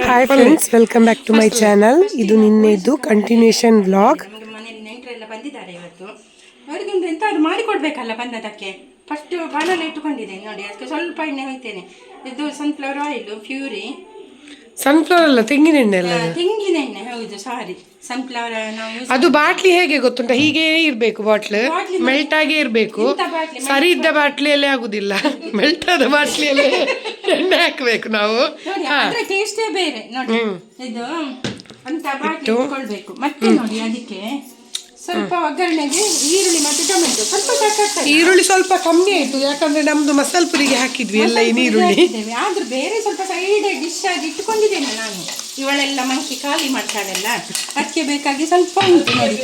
Hi friends, welcome back to my channel. ಇದು ನಿನ್ನೆದು continuation vlog. ನಮಗೆ ಮನೇಲಿ ನೆಂಟರೆಲ್ಲ ಬಂದಿದ್ದಾರೆ ಇವತ್ತು. ಅವರಿಗೊಂದು ಎಂತಾದ್ರು ಮಾಡಿಕೊಡ್ಬೇಕಲ್ಲ ಬಂದದಕ್ಕೆ. ಫಸ್ಟ್ ಬಾಣಲೆ ಇಟ್ಟುಕೊಂಡಿದ್ದೇನೆ ನೋಡಿ, ಅದಕ್ಕೆ ಸ್ವಲ್ಪ ಎಣ್ಣೆ ಹೋಯ್ತೇನೆ. ಇದು ಸನ್ಫ್ಲವರ್ ಆಯಿಲ್, ಫ್ಯೂರಿ. ಸನ್ಫ್ಲವರ್ ಅಲ್ಲ, ತೆಂಗಿನ ಎಣ್ಣೆ ಅಲ್ಲ. ತೆಂಗಿನ ಎಣ್ಣೆ, ಹೌದು, ಸಾರಿ. ಸನ್ಫ್ಲವರ್ ನಾವು ಯೂಸ್. ಅದು ಬಾಟ್ಲಿ ಹೇಗೆ ಗೊತ್ತುಂಟ, ಹೀಗೆ ಇರ್ಬೇಕು. ಬಾಟ್ಲ್ ಮೆಲ್ಟ್ ಆಗೇ ಇರ್ಬೇಕು. ಸರಿ ಇದ್ದ ಬಾಟ್ಲಿಯಲ್ಲೇ ಆಗುದಿಲ್ಲ, ಮೆಲ್ಟ್ ಆದ ಬಾಟ್ಲಿಯಲ್ಲೇ ಎಣ್ಣೆ ಹಾಕ್ಬೇಕು ನಾವು. ಟೇಸ್ಟೇ ಬೇರೆ ನೋಡಿ. ಇದು ಅಂತ ಬಾಟ್ಲಿ ಇಟ್ಕೊಳ್ಬೇಕು. ಮತ್ತೆ ನೋಡಿ ಅದಕ್ಕೆ ಸ್ವಲ್ಪ ಒಗ್ಗರಣೆಗೆ ಈರುಳ್ಳಿ ಮತ್ತೆ ಟೊಮೆಟೊ ಸ್ವಲ್ಪ ಸಾಕಾಗ್ತದೆ. ಈರುಳ್ಳಿ ಸ್ವಲ್ಪ ಕಮ್ಮಿ ಆಯ್ತು, ಯಾಕಂದ್ರೆ ನಮ್ದು ಮಸಾಲೆ ಪುರಿಗೆ ಹಾಕಿದ್ವಿ ಎಲ್ಲ ಈ ಈರುಳ್ಳಿ. ಆದ್ರೂ ಬೇರೆ ಸ್ವಲ್ಪ ಸೈಡ್ ಡಿಶ್ ಆಗಿ ಇಟ್ಟುಕೊಂಡಿದ್ದೇನೆ ನಾನು. ಇವಳೆಲ್ಲ ಮಂಕಿ ಖಾಲಿ ಮಾಡ್ತಾಳಲ್ಲ, ಅದಕ್ಕೆ ಬೇಕಾಗಿ ಸ್ವಲ್ಪ ಉಂಟು ನೋಡಿ.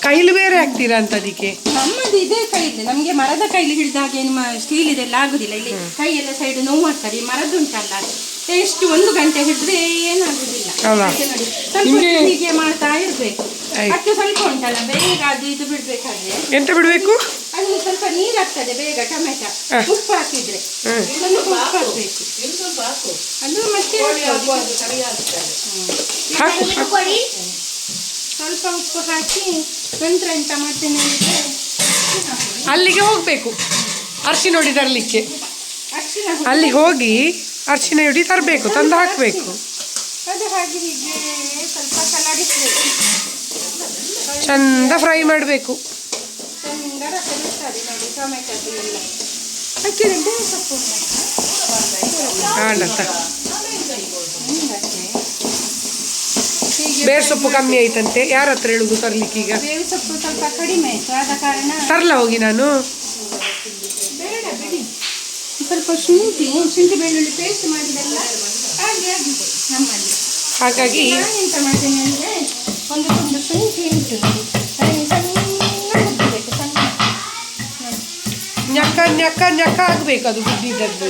ಕೈಲು ಬೇರೆ ಹಾಕ್ತೀರಾ ಅಂತ ಅದಕ್ಕೆ? ನಮ್ಮದು ಇದೇ ಕೈಲಿ, ನಮ್ಗೆ ಮರದ ಕೈಲಿ ಹಿಡಿದಾಗೆ ನಿಮ್ಮ ಸ್ಟೀಲ್ ಇದೆಲ್ಲ ಆಗುದಿಲ್ಲ. ಇಲ್ಲಿ ಕೈ ಎಲ್ಲ ಸೈಡ್ ನೋವು ಮಾಡ್ತಾರೆ. ಈ ಮರದುಂಟಲ್ಲ, ಎಷ್ಟು 1 ಗಂಟೆ ಹಿಡಿದ್ರೆ ಏನಾಗುದಿಲ್ಲ. ನೋಡಿ ಸ್ವಲ್ಪ ಹೀಗೆ ಮಾಡ್ತಾ ಇರ್ಬೇಕು. ಅಷ್ಟು ಸ್ವಲ್ಪ ಉಂಟಲ್ಲ, ಬೇಗ ಅದು ಇದು ಬಿಡ್ಬೇಕಾದ್ರೆ ಎಂತ ಬಿಡ್ಬೇಕು? ಅದು ಸ್ವಲ್ಪ ನೀರಾಗ್ತದೆ ಬೇಗ. ಟೊಮೆಟೊ ಉಪ್ಪು ಹಾಕಿದ್ರೆ ಸ್ವಲ್ಪ ಉಪ್ಪು ಹಾಕ್ಬೇಕು. ಅದು ಮತ್ತೆ ಸ್ವಲ್ಪ ಉಪ್ಪು ಹಾಕಿ ನಂತರ ಎಂತ ಮಾಡ್ತೇನೆ ಅಲ್ಲಿಗೆ ಹೋಗ್ಬೇಕು ಅರ್ಶಿನ ಹುಡಿ ತರ್ಲಿಕ್ಕೆ. ಅಲ್ಲಿ ಹೋಗಿ ಅರ್ಶಿನ ಹುಡಿ ತರಬೇಕು, ತಂದು ಹಾಕಬೇಕು. ಅದು ಹಾಗೆ ಹೀಗೆ ಸ್ವಲ್ಪ ಕಲಾಡಿಸ್ಬೇಕು. ಚಂದ ಫ್ರೈ ಮಾಡಬೇಕು. ಚಂದ ರಸ ಬಿಡ್ತದೆ ನೋಡಿ ಟೊಮೆಟೊ ಎಲ್ಲ. ಅಕ್ಕಿದಂತೆ ಸೊಪ್ಪು ಬೇರೆ ಸೊಪ್ಪು ಕಮ್ಮಿ ಆಯ್ತಂತೆ. ಯಾರ ಹತ್ರ ಹೇಳುದು ತರ್ಲಿಕ್ಕೆ? ಈಗ ಬೇರೆ ಸೊಪ್ಪು ಸ್ವಲ್ಪ ಕಡಿಮೆ ಆಯ್ತು, ಆದ ಕಾರಣ ತರ್ಲ ಹೋಗಿ ನಾನು. ಬೇಡ ಬಿಡಿ. ಸ್ವಲ್ಪ ಶುಂಠಿ ಬೆಳ್ಳುಳ್ಳಿ ಪೇಸ್ಟ್ ಮಾಡಿದೆಲ್ಲ ಹಾಗೆ ಆಗಿದೆ ನಮ್ಮಲ್ಲಿ. ಹಾಗಾಗಿ ಎಂತ ಮಾಡ್ತೇನೆ ಅಂದರೆ ಒಂದು ತುಂಡು ಶುಂಠಿ ಉಂಟು ನೋಡಿ, ಸಣ್ಣ ಕುದಿಬೇಕು. ñಕ್ಕ ñಕ್ಕ ñಕ್ಕ ಆಗ್ಬೇಕು. ಅದು ಬುದ್ಧಿದ್ದದ್ದು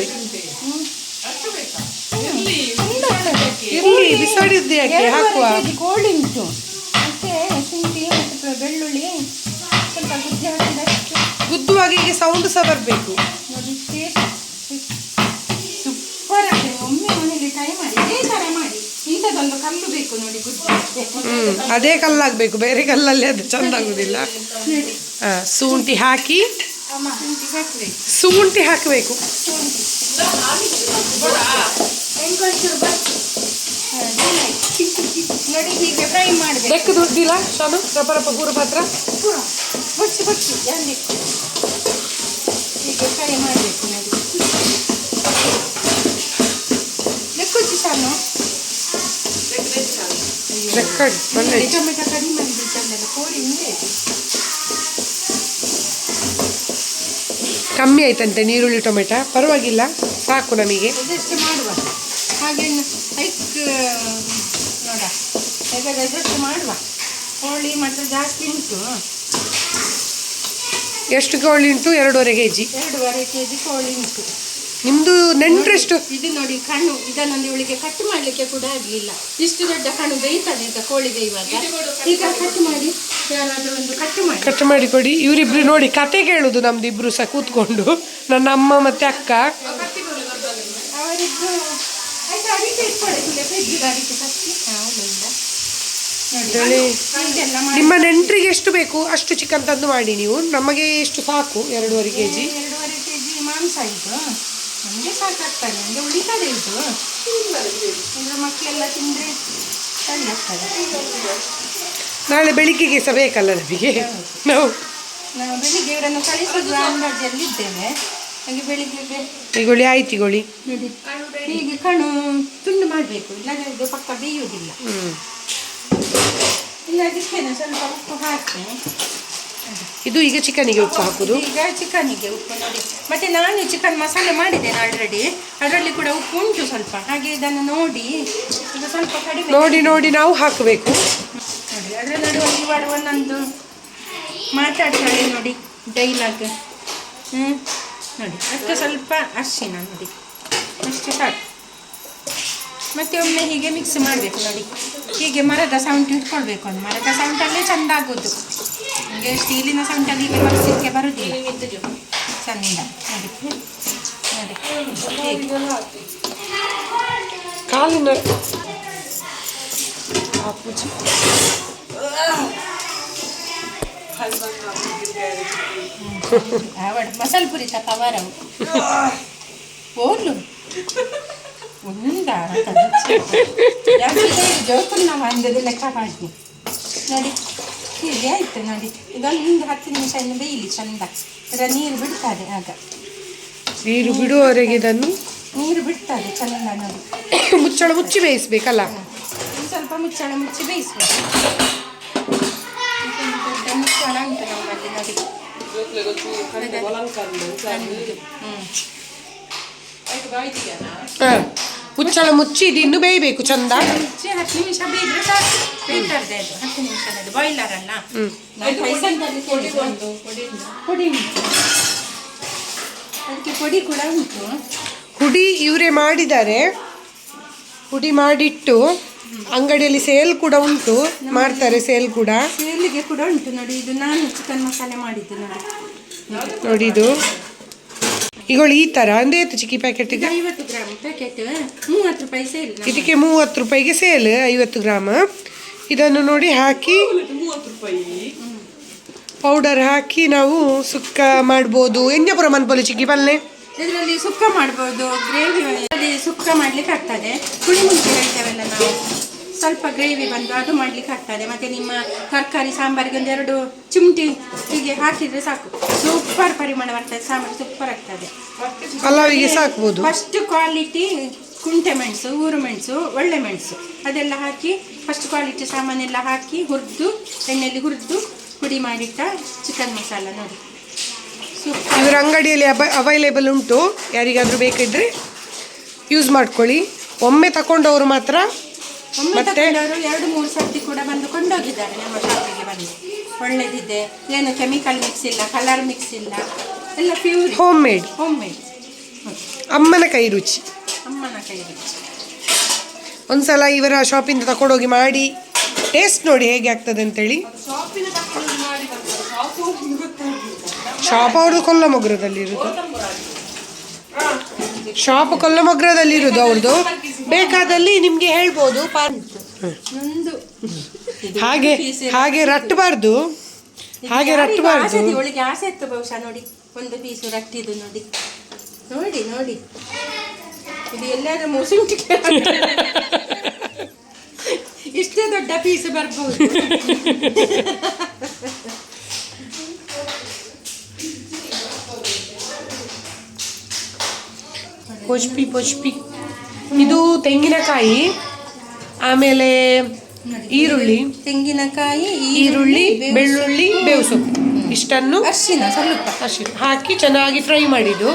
ಇರ್ಲಿ, ಬಿಸಾಡಿದ್ದು ಯಾಕೆ ಹಾಕುವ. ಕೋಳಿ ಉಂಟು, ಮತ್ತೆ ಶುಂಠಿ ಮತ್ತು ಬೆಳ್ಳುಳ್ಳಿ ಸ್ವಲ್ಪ ಗುದ್ದಿ ಹಾಕಿದಷ್ಟು ಗುದ್ದುವಾಗ ಹೀಗೆ ಸೌಂಡ್ ಸಹ ಬರಬೇಕು ನೋಡಿ. ಸೂಪರ್ ಆಗ್ತದೆ. ಒಮ್ಮೆ ಮನೇಲಿ ಟ್ರೈ ಮಾಡಿ, ಇದೇ ಥರ ಮಾಡಿ. ಇಂಥದ್ದೊಂದು ಕಲ್ಲು ಬೇಕು ನೋಡಿ, ಗುದ್ದಿ. ಅದೇ ಕಲ್ಲಾಗಬೇಕು, ಬೇರೆ ಕಲ್ಲಲ್ಲಿ ಅದು ಚಂದ ಆಗುದಿಲ್ಲ. ಶುಂಠಿ ಹಾಕಿ ಶುಂಠಿ ಹಾಕಬೇಕು. ನೋಡಿ ಹೀಗೆ ಫ್ರೈ ಮಾಡಬೇಕು. ಬೆಕ್ಕು ದುಡ್ಡಿಲ್ಲ ಶಾನು ರಪರಪ ಪೂರ ಪಾತ್ರ ಬಚ್ಚಿ ಹೀಗೆ ಫ್ರೈ ಮಾಡಬೇಕು ನೋಡಿ. ಬೆಕ್ಕುಚ್ಚಿ ಶಾನು ಟೊಮೆಟೊ ಕಡಿಮೆ ಮಾಡಿಬಿಟ್ಟಲ್ಲ, ಕೋಳಿ ಉಂಡೆ ಕಮ್ಮಿ ಆಯ್ತಂತೆ ನೀರುಳ್ಳಿ ಟೊಮೆಟೊ. ಪರವಾಗಿಲ್ಲ, ಸಾಕು ನಮಗೆ. ಇದಷ್ಟು ಮಾಡುವ ಹಾಗೆ ನೋಡ, ಯಾಕಂದ್ರೆ ಇದಷ್ಟು ಮಾಡುವ. ಕೋಳಿ ಮಾತ್ರ ಜಾಸ್ತಿ ಉಂಟು. ಎಷ್ಟು ಕೋಳಿ ಉಂಟು? 2.5 kg. 2.5 kg ಕೋಳಿ ಉಂಟು. ನಿಮ್ದು ನೆಂಟ್ರೆಷ್ಟು? ಇದು ನೋಡಿ ಕಣ್ಣು, ಇದನ್ನೊಂದು ಇವಳಿಗೆ ಕಟ್ ಮಾಡಲಿಕ್ಕೆ ಕೂಡ ಆಗಲಿಲ್ಲ. ಇಷ್ಟು ದೊಡ್ಡ ಕಣ್ಣು ಬೇಯ್ತದೆ ಅಂತ ಕೋಳಿ ಬೇಯುವಾಗ. ಈಗ ಕಟ್ ಮಾಡಿ ಯಾರಾದರೂ ಒಂದು ಕಟ್ ಮಾಡಿ ಕೊಡಿ. ಇವರಿಬ್ರು ನೋಡಿ ಕತೆ ಕೇಳುದು ನಮ್ದು ಇಬ್ರು ಸಹ ಕೂತ್ಕೊಂಡು, ನನ್ನ ಅಮ್ಮ ಮತ್ತೆ ಅಕ್ಕ. ಅವರಿಬ್ರು ನಿಮ್ಮ ನೆಂಟ್ರಿಗೆ ಎಷ್ಟು ಬೇಕು ಅಷ್ಟು ಚಿಕನ್ ತಂದು ಮಾಡಿ ನೀವು. ನಮಗೆ ಎಷ್ಟು ಸಾಕು? 2.5 kg. 2.5 kg ಮಾಂಸ ಇದು ನಮಗೆ ಸಾಕಾಗ್ತದೆ. ನಮಗೆ ಉಳಿತದೆ ಇದು. ಇದ್ರ ಮಕ್ಕಳೆಲ್ಲ ತಿಂದರೆ ಸರಿ ಆಗ್ತದೆ. ನಾಳೆ ಬೆಳಿಗ್ಗೆಗೆ ಸಹ ಬೇಕಲ್ಲ ನಮಗೆ. ನಾವು ಬೆಳಿಗ್ಗೆ ಇವರನ್ನು ಕಳಿಸೋದು ಅಂದಾಜಲ್ಲಿದ್ದೇವೆ. ಹಾಗೆ ಬೆಳಿಗ್ಗೆ ಈಗೊಳ್ಳಿ ಆಯ್ತು. ಈಗೊಳ್ಳಿ ನೋಡಿ ಹೀಗೆ ಕಣ್ಣು ತುಂಡು ಮಾಡಬೇಕು, ಇಲ್ಲಾಂದ್ರೆ ಇದು ಪಕ್ಕ ಬೇಯುವುದಿಲ್ಲ. ಇಲ್ಲ ಅದಕ್ಕೆ ಸ್ವಲ್ಪ ಉಪ್ಪು ಹಾಕಿ. ಇದು ಈಗ ಚಿಕನಿಗೆ ಉಪ್ಪು ಹಾಕುದು. ಈಗ ಚಿಕನಿಗೆ ಉಪ್ಪು ನೋಡಿ. ಮತ್ತೆ ನಾನು ಚಿಕನ್ ಮಸಾಲೆ ಮಾಡಿದ್ದೇನೆ ಆಲ್ರೆಡಿ, ಅದರಲ್ಲಿ ಕೂಡ ಉಪ್ಪು ಉಂಟು ಸ್ವಲ್ಪ. ಹಾಗೆ ಇದನ್ನು ನೋಡಿ ಈಗ ಸ್ವಲ್ಪ ಕಡಿಮೆ ನೋಡಿ ನಾವು ಹಾಕಬೇಕು ನೋಡಿ. ಅದರ ನಡುವೆ ಇವಾಗ ಒಂದೊಂದು ಮಾತಾಡ್ತಾಳೆ ನೋಡಿ, ಡೈಲಾಗ್. ನೋಡಿ ಅಷ್ಟು ಸ್ವಲ್ಪ ಅರಿಶಿನ ನೋಡಿ, ಅಷ್ಟು ಸಾಕು. ಮತ್ತೆ ಒಮ್ಮೆ ಹೀಗೆ ಮಿಕ್ಸ್ ಮಾಡಬೇಕು ನೋಡಿ. ಹೀಗೆ ಮರದ ಸೌಂಡ್ ಇಟ್ಕೊಳ್ಬೇಕು. ಒಂದು ಮರದ ಸೌಂಡಲ್ಲೇ ಚೆಂದ ಆಗೋದು. ಹೀಗೆ ಸ್ಟೀಲಿನ ಸೌಂಡಲ್ಲಿ ಹೀಗೆ ಬಳಸಲಿಕ್ಕೆ ಬರುವುದಿಲ್ಲ ಚೆಂದ ನೋಡಿ. ನೋಡಿ ಹಾಲಿನ ಅಪ್ಪುಜಿ ಮಸಾಲೆ ಪುರಿ ತಪವರವು ಓಲು ఉందా ಜೋಕುಲ್ ನಾವು ಅಂದದ್ದು ಲೆಕ್ಕ ಮಾಡಿ ನೋಡಿ ಹೀಗೆ ಆಯ್ತು ನೋಡಿ ಇದೊಂದು 10 ನಿಮಿಷ ಇನ್ನು ಬೇಯಲಿ ಚಂದ ಅದರ ನೀರು ಬಿಡ್ತದೆ ಆಗ ನೀರು ಬಿಡುವವರೆಗೆ ಇದನ್ನು ನೀರು ಬಿಡ್ತದೆ ಚಂದ ನೋಡಿ ಮುಚ್ಚಳ ಮುಚ್ಚಿ ಬೇಯಿಸ್ಬೇಕಲ್ಲ ಸ್ವಲ್ಪ ಮುಚ್ಚಳ ಮುಚ್ಚಿ ಬೇಯಿಸ್ಬೇಕು ದೊಡ್ಡ ಮುಚ್ಚಳ ಉಂಟು ನಮ್ಮಲ್ಲಿ ನೋಡಿ ಮುಚ್ಚಳ ಮುಚ್ಚಿ ಇದು ಇನ್ನು ಬೇಯಬೇಕು ಚಂದ ಮುಚ್ಚಿ 10 ನಿಮಿಷ ಬೇಯಿದ್ರೆ ಸಾಕು ಬೇಯ್ತದೆ ಅದು 10 ನಿಮಿಷದಲ್ಲಿ ಬಾಯ್ಲರ್ ಅಲ್ಲ ಪುಡಿ ಅದಕ್ಕೆ ಪುಡಿ ಕೂಡ ಉಂಟು ಪುಡಿ ಇವರೇ ಮಾಡಿದ್ದಾರೆ ಪುಡಿ ಮಾಡಿಟ್ಟು ಅಂಗಡಿಯಲ್ಲಿ ಸೇಲ್ ಕೂಡ ಉಂಟು ಮಾಡ್ತಾರೆ ಸೇಲ್ ಕೂಡ ಸೇಲಿಗೆ ಕೂಡ ಉಂಟು ನೋಡಿ ಇದು ನಾನು ಚಿಕನ್ ಮಸಾಲೆ ಮಾಡಿದ್ದು ನೋಡಿ ಇದು ಈಗ ಈ ತರ ಅಂದ್ರೆ ಚಿಕ್ಕಿ ಪ್ಯಾಕೆಟ್ಗೆ 50 ಗ್ರಾಮ್ ಪ್ಯಾಕೆಟ್ 30 ರೂಪಾಯಿ ಸೇಲ್ ಇದಕ್ಕೆ 30 ರೂಪಾಯಿಗೆ ಸೇಲ್ 50 ಗ್ರಾಮ್ ಇದನ್ನು ನೋಡಿ ಹಾಕಿ ಪೌಡರ್ ಹಾಕಿ ನಾವು ಸುಕ್ಕ ಮಾಡ್ಬೋದು ಎಂಜಪುರ ಮನ್ಪೊಲಿ ಚಿಕ್ಕಿ ಪಲ್ಲೆ ಇದರಲ್ಲಿ ಸುಕ್ಕ ಮಾಡ್ಬೋದು ಗ್ರೇವಿ ಸುಕ್ಕ ಮಾಡ್ಲಿಕ್ಕೆ ಆಗ್ತದೆ ಪುಳಿ ಮುಂಚೆ ಹೇಳ್ತೇವಲ್ಲ ನಾವು ಸ್ವಲ್ಪ ಗ್ರೇವಿ ಬಂದು ಅದು ಮಾಡ್ಲಿಕ್ಕೆ ಆಗ್ತದೆ ಮತ್ತೆ ನಿಮ್ಮ ತರಕಾರಿ ಸಾಂಬಾರಿಗೆ 1-2 ಚಿಮಟಿ ಹೀಗೆ ಹಾಕಿದ್ರೆ ಸಾಕು ಸೂಪರ್ ಪರಿಮಳ ಬರ್ತದೆ ಸಾಂಬಾರು ಸೂಪರ್ ಆಗ್ತದೆ ಪಲಾವಿಗೆ ಸಾಕ್ಬೋದು ಫಸ್ಟ್ ಕ್ವಾಲಿಟಿ ಕುಂಟೆ ಮೆಣಸು ಊರು ಮೆಣಸು ಒಳ್ಳೆ ಮೆಣಸು ಅದೆಲ್ಲ ಹಾಕಿ ಫಸ್ಟ್ ಕ್ವಾಲಿಟಿ ಸಾಮಾನೆಲ್ಲ ಹಾಕಿ ಹುರಿದು ಎಣ್ಣೆಯಲ್ಲಿ ಹುರಿದು ಪುಡಿ ಮಾಡಿಟ್ಟ ಚಿಕನ್ ಮಸಾಲ ನೋಡಿ ಇವರ ಅಂಗಡಿಯಲ್ಲಿ ಅವೈಲೇಬಲ್ ಉಂಟು ಯಾರಿಗಾದ್ರೂ ಬೇಕಿದ್ರೆ ಯೂಸ್ ಮಾಡ್ಕೊಳ್ಳಿ ಒಮ್ಮೆ ತಗೊಂಡವರು ಮಾತ್ರ ಮತ್ತೆ 2-3 ಸರ್ತಿ ಕೂಡ ಬಂದು ಕೊಂಡೋಗಿದ್ದಾರೆ ನಮ್ಮ ಶಾಪಿಗೆ ಬಂದು ಒಳ್ಳೇದಿದೆ ಏನು ಕೆಮಿಕಲ್ ಮಿಕ್ಸ್ ಇಲ್ಲ ಕಲರ್ ಮಿಕ್ಸ್ ಇಲ್ಲ ಎಲ್ಲ ಪ್ಯೂರ್ ಹೋಮ್ ಮೇಡ್ ಅಮ್ಮನ ಕೈ ರುಚಿ ಒಂದ್ಸಲ ಇವರ ಶಾಪಿಂದ ತಗೊಂಡೋಗಿ ಮಾಡಿ ಟೇಸ್ಟ್ ನೋಡಿ ಹೇಗೆ ಆಗ್ತದೆ ಅಂತೇಳಿ ಶಾಪ್ ಅವ್ರದ್ದು ಕೊಲ್ಲಮೊಗ್ರದಲ್ಲಿರೋದು ಶಾಪ್ ಕೊಲ್ಲಮೊಗ್ರದಲ್ಲಿರೋದು ಅವ್ರದ್ದು ಬೇಕಾದಲ್ಲಿ ನಿಮ್ಗೆ ಹೇಳ್ಬೋದು ಹಾಗೆ ಹಾಗೆ ರಟ್ಟಬಾರ್ದು ಒಳಗೆ ಆಸೆ ಇತ್ತು ಬಹುಶಃ ನೋಡಿ ಒಂದು ಪೀಸು ರಟ್ಟಿದ್ದು ನೋಡಿ ನೋಡಿ ನೋಡಿ ಇದು ಎಲ್ಲಾದ್ರೂ ಮುಸುಂಟಿಗೆ ಇಷ್ಟೇ ದೊಡ್ಡ ಪೀಸ್ ಬರ್ಬೋದು ಪೊಚ್ಪಿ ಇದು ತೆಂಗಿನಕಾಯಿ ಆಮೇಲೆ ಈರುಳ್ಳಿ ತೆಂಗಿನಕಾಯಿ ಈರುಳ್ಳಿ ಬೆಳ್ಳುಳ್ಳಿ ಬೇವು ಸೊಪ್ಪು ಇಷ್ಟನ್ನು ಅರಿಶಿನ ಸ್ವಲ್ಪ ಅರಿಶಿನ ಹಾಕಿ ಚೆನ್ನಾಗಿ ಫ್ರೈ ಮಾಡಿದ್ದು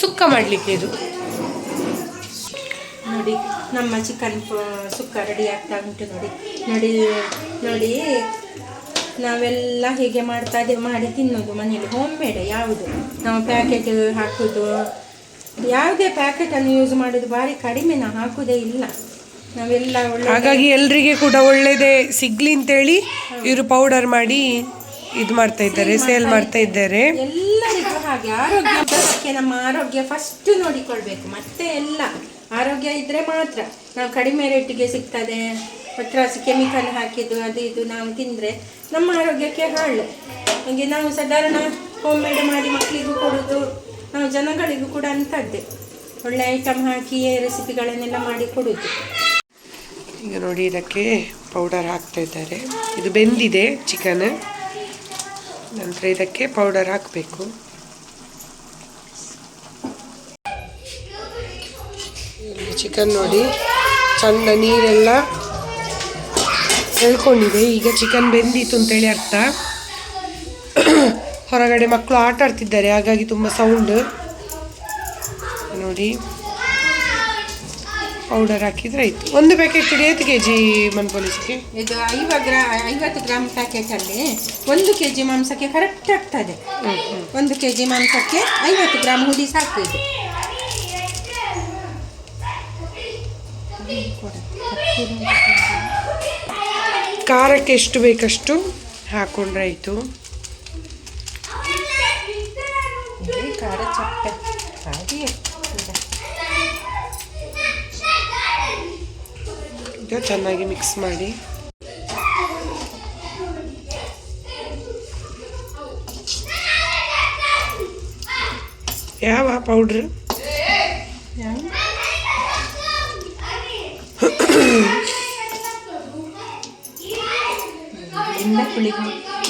ಸುಕ್ಕ ಮಾಡಲಿಕ್ಕೆ ಇದು ನೋಡಿ ನಮ್ಮ ಚಿಕನ್ ಸುಕ್ಕ ರೆಡಿ ಆಗ್ತಾ ಉಂಟು ನೋಡಿ ನೋಡಿ ನೋಡಿ ನಾವೆಲ್ಲ ಹೀಗೆ ಮಾಡಿ ತಿನ್ನೋದು ಮನೆಯಲ್ಲಿ ಹೋಮ್ ಮೇಡ್ ಯಾವುದು ನಾವು ಪ್ಯಾಕೆಟ್ ಹಾಕೋದು ಯಾವುದೇ ಪ್ಯಾಕೆಟನ್ನು ಯೂಸ್ ಮಾಡೋದು ಭಾರಿ ಕಡಿಮೆ ನಾವು ಹಾಕೋದೇ ಇಲ್ಲ ನಾವೆಲ್ಲ ಒಳ್ಳೆ ಹಾಗಾಗಿ ಎಲ್ರಿಗೆ ಕೂಡ ಒಳ್ಳೇದೇ ಸಿಗ್ಲಿ ಅಂತೇಳಿ ಇವರು ಪೌಡರ್ ಮಾಡಿ ಇದು ಮಾಡ್ತಾ ಇದ್ದಾರೆ ಸೇಲ್ ಮಾಡ್ತಾ ಇದ್ದಾರೆ ಎಲ್ಲರಿಗೂ ಹಾಗೆ ಆರೋಗ್ಯಕ್ಕೆ ನಮ್ಮ ಆರೋಗ್ಯ ಫಸ್ಟ್ ನೋಡಿಕೊಳ್ಬೇಕು ಮತ್ತೆ ಎಲ್ಲ ಆರೋಗ್ಯ ಇದ್ರೆ ಮಾತ್ರ ನಾವು ಕಡಿಮೆ ರೇಟಿಗೆ ಸಿಗ್ತದೆ ಒಟ್ರಾಸಿ ಕೆಮಿಕಲ್ ಹಾಕಿದ್ದು ಅದು ಇದು ನಾವು ತಿಂದರೆ ನಮ್ಮ ಆರೋಗ್ಯಕ್ಕೆ ಹಾಳು ಹಾಗೆ ನಾವು ಸಾಧಾರಣ ಹೋಮ್ ಮೇಡ್ ಮಾಡಿ ಮಕ್ಕಳಿಗೂ ಕೊಡೋದು ನಾವು ಜನಗಳಿಗೂ ಕೂಡ ಅಂಥದ್ದೇ ಒಳ್ಳೆ ಐಟಮ್ ಹಾಕಿ ರೆಸಿಪಿಗಳನ್ನೆಲ್ಲ ಮಾಡಿ ಕೊಡೋದು ಈಗ ನೋಡಿ ಇದಕ್ಕೆ ಪೌಡರ್ ಹಾಕ್ತಾ ಇದ್ದಾರೆ ಇದು ಬೆಂದಿದೆ ಚಿಕನ್ ನಂತರ ಇದಕ್ಕೆ ಪೌಡರ್ ಹಾಕಬೇಕು ಚಿಕನ್ ನೋಡಿ ಚಂದ ನೀರೆಲ್ಲ ಎಳ್ಕೊಂಡಿದೆ ಈಗ ಚಿಕನ್ ಬೆಂದಿತ್ತು ಅಂತೇಳಿ ಅರ್ಥ ಹೊರಗಡೆ ಮಕ್ಕಳು ಆಟ ಆಡ್ತಿದ್ದಾರೆ ಹಾಗಾಗಿ ತುಂಬ ಸೌಂಡ್ ನೋಡಿ ಪೌಡರ್ ಹಾಕಿದ್ರೆ ಆಯಿತು ಒಂದು ಪ್ಯಾಕೆಟ್ 5 kg ಮನ್ಪೊಲಿಸಿಗೆ ಇದು 50 ಗ್ರಾಮ್ ಪ್ಯಾಕೆಟಲ್ಲಿ 1 kg ಮಾಂಸಕ್ಕೆ ಕರೆಕ್ಟ್ ಆಗ್ತದೆ 1 kg ಮಾಂಸಕ್ಕೆ 50 ಗ್ರಾಮ್ ಹುಡಿ ಸಾಕು ಇದು ಖಾರಕ್ಕೆ ಎಷ್ಟು ಬೇಕಷ್ಟು ಹಾಕೊಂಡ್ರೆ ಆಯಿತು ಖಾರ ಚಪ್ಪೆ ಹಾಗೆ ಈಗ ಚೆನ್ನಾಗಿ ಮಿಕ್ಸ್ ಮಾಡಿ ಯಾವ ಪೌಡ್ರ್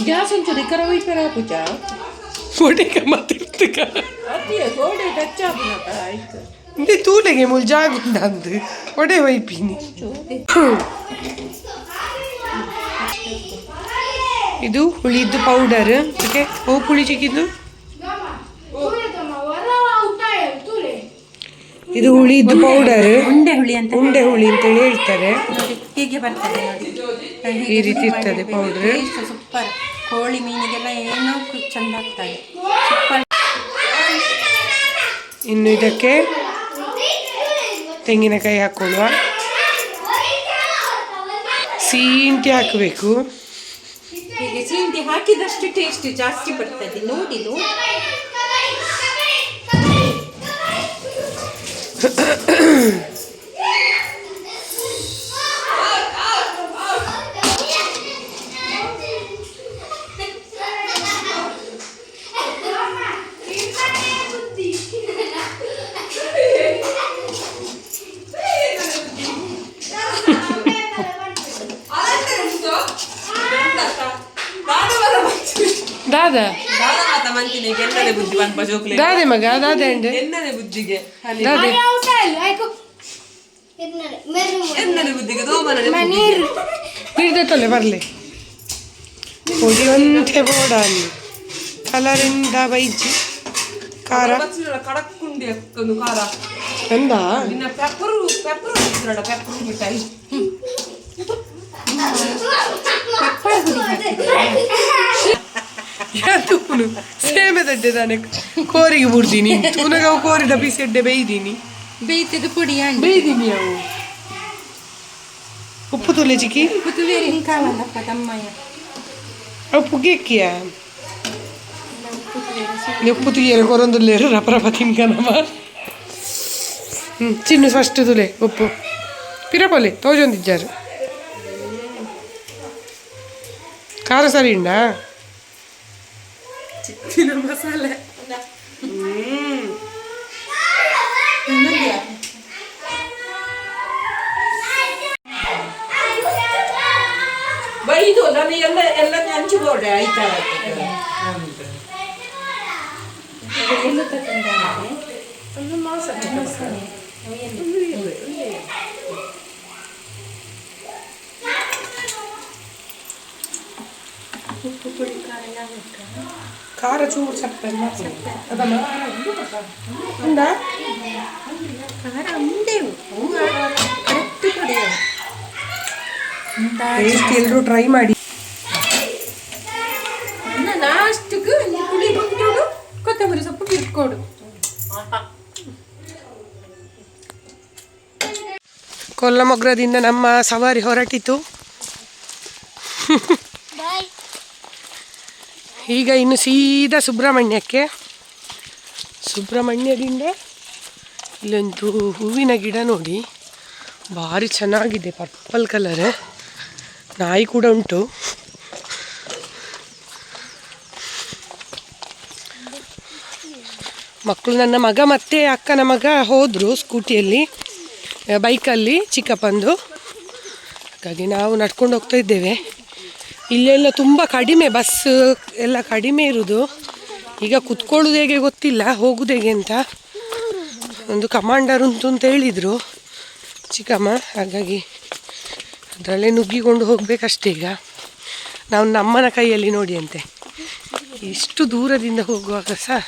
ಗ್ಯಾಸ್ ಒಂಚೂರು ಕರವ ಇಪ್ಪರ ಪೂಜಾ ಸೋಡೆಗೆ ಮಾತಿರ್ತಕ ಸೋಡೆ ಟಚ್ ಆಯ್ತು ಇಂದೆ ತೂಲೆಗೆ ಮೂಲ ಜಾಗುಂಡ ಅಂದು ಒಡೆ ವೈಪಿನಿ ಇದು ಹುಳಿದ್ದು ಪೌಡರ್ ಓಕೆ ಓ ಹುಳಿ ಚಿಕ್ಕಿದ್ದು ಇದು ಹುಳಿದ್ದು ಪೌಡರ್ ಉಂಡೆ ಹುಳಿ ಅಂತ ಉಂಡೆ ಹುಳಿ ಅಂತ ಹೇಳ್ತಾರೆ ಹೀಗೆ ಬರ್ತದೆ ನೋಡಿ ಈ ರೀತಿ ಇರ್ತದೆ ಪೌಡರ್ ಸೂಪರ್ ಕೋಳಿ ಮೀನಿಗೆಲ್ಲ ಏನೋ ಚಂದ ಆಗ್ತದೆ ಸೂಪರ್ ಇನ್ನು ಇದಕ್ಕೆ ತೆಂಗಿನಕಾಯಿ ಹಾಕೊಳ್ಳುವ ಶೀಂಠಿ ಹಾಕಬೇಕು ಹೀಗೆ ಶೀಂಠಿ ಹಾಕಿದಷ್ಟು ಟೇಸ್ಟ್ ಜಾಸ್ತಿ ಬರ್ತದೆ ನೋಡಿ ದಾದಾ ಬುದ್ಧಿ ದಾದೆ ಮಗ ದಾದೆ ಅಂಡೆ ಬುದ್ಧಿಗೆ ದಾದೆ ಬುದ್ಧಿಗೆ ಹಿಡ್ದತ್ತಲೆ ಬರಲಿ ಹೊಡಿಯುವಂತೆ ಬೋಡಾನಿ ಕಲರಿಂದ ಬೈಜಿ ಖಾರ ಕಡಕ್ಕುಂಡಿ ಒಂದು ಖಾರ ಎಂದ ಇನ್ನ ಪೆಪ್ಪರು ಪೆಪ್ಪರು ಮಿಠಾಯಿ ತೂನು ಸೇಮೆ ತಡ್ಡೆ ತಾನೆ ಕೋರಿಗೆ ಬಿಡ್ತೀನಿ ತೂನಗ ಅವು ಕೋರಿದ ಬಿಸಿಡ್ಡೆ ಬೇಯ್ದೀನಿ ಬೇಯ್ತದ ಪುಡಿ ಬೇಯ್ದೀನಿ ಅವು ಉಪ್ಪು ತುಲೆ ಚಿಕ್ಕಿ ಪುತ್ತೂರಿ ಕಾವಲ್ಲಪ್ಪ ತಮ್ಮಯ್ಯ ಅವು ಪುಗ್ಗೆಕ್ಕಿಯ ಉಪ್ಪು ತುಯ್ಯರು ಕೊರೊಂದುಲ್ಲೇರು ರಪ ರಪ ತಿನ್ಕನಮ್ಮ ಚಿನ್ನು ಫಸ್ಟ್ ತುಲೆ ಉಪ್ಪು ಪಿರಪೊಲೆ ತೋಜೊಂದಿಜ್ಜಾರು ಖಾರ ಸರಿ ಉಂಡಾ ಚಿಕ್ಕಿನ ಮಸಾಲೆ ಬೈದು ನಾನು ಎಲ್ಲ ಹಂಚಿಬೋಡೆ ಆಯ್ತಾ ಖಾರ ಚೂರು ಸಪ್ಪೆ ಖಾರ ಉಂಡೆವು ಕರೆಕ್ಟ್ ಪುಡಿ ಎಲ್ಲರೂ ಟ್ರೈ ಮಾಡಿ ಲಾಸ್ಟ್ಗೆ ಪುಳಿ ಬಂದೋಡು ಕೊತ್ತಂಬರಿ ಸೊಪ್ಪು ಬಿಟ್ಕೊಡು ಕೊಲ್ಲಮೊಗ್ರದಿಂದ ನಮ್ಮ ಸವಾರಿ ಹೊರಟಿತು ಈಗ ಇನ್ನು ಸೀದಾ ಸುಬ್ರಹ್ಮಣ್ಯದಿಂದ ಇಲ್ಲೊಂದು ಹೂವಿನ ಗಿಡ ನೋಡಿ ಭಾರಿ ಚೆನ್ನಾಗಿದೆ ಪರ್ಪಲ್ ಕಲರ್ ನಾಯಿ ಕೂಡ ಉಂಟು ಮಕ್ಕಳು ನನ್ನ ಮಗ ಮತ್ತು ಅಕ್ಕನ ಮಗ ಹೋದರು ಸ್ಕೂಟಿಯಲ್ಲಿ ಬೈಕಲ್ಲಿ ಚಿಕ್ಕಪ್ಪಂದು ಹಾಗಾಗಿ ನಾವು ನಡ್ಕೊಂಡು ಹೋಗ್ತಾ ಇದ್ದೇವೆ ಇಲ್ಲೆಲ್ಲ ತುಂಬ ಕಡಿಮೆ ಬಸ್ ಎಲ್ಲ ಕಡಿಮೆ ಇರೋದು ಈಗ ಕುತ್ಕೊಳ್ಳೋದು ಹೇಗೆ ಗೊತ್ತಿಲ್ಲ ಹೋಗೋದು ಹೇಗೆ ಅಂತ ಒಂದು ಕಮಾಂಡರ್ ಉಂಟು ಅಂತ ಹೇಳಿದರು ಚಿಕ್ಕಮ್ಮ ಹಾಗಾಗಿ ಅದರಲ್ಲೇ ನುಗ್ಗಿಕೊಂಡು ಹೋಗಬೇಕಷ್ಟೇ ಈಗ ನಾವು ನಮ್ಮನ ಕೈಯಲ್ಲಿ ನೋಡಿ ಅಂತೆ ಇಷ್ಟು ದೂರದಿಂದ ಹೋಗುವಾಗ ಸಹ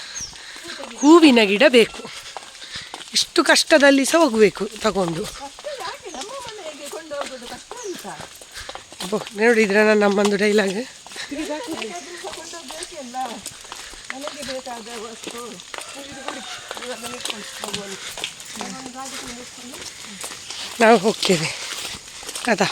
ಹೂವಿನ ಗಿಡ ಬೇಕು ಇಷ್ಟು ಕಷ್ಟದಲ್ಲಿ ಸಹ ಹೋಗಬೇಕು ತಗೊಂಡು ನೋಡಿದ್ರೆ ನಮ್ಮೊಂದು ಡೈಲಾಗ್ ನಾವು ಹೋಗ್ತೇವೆ ಅದಾ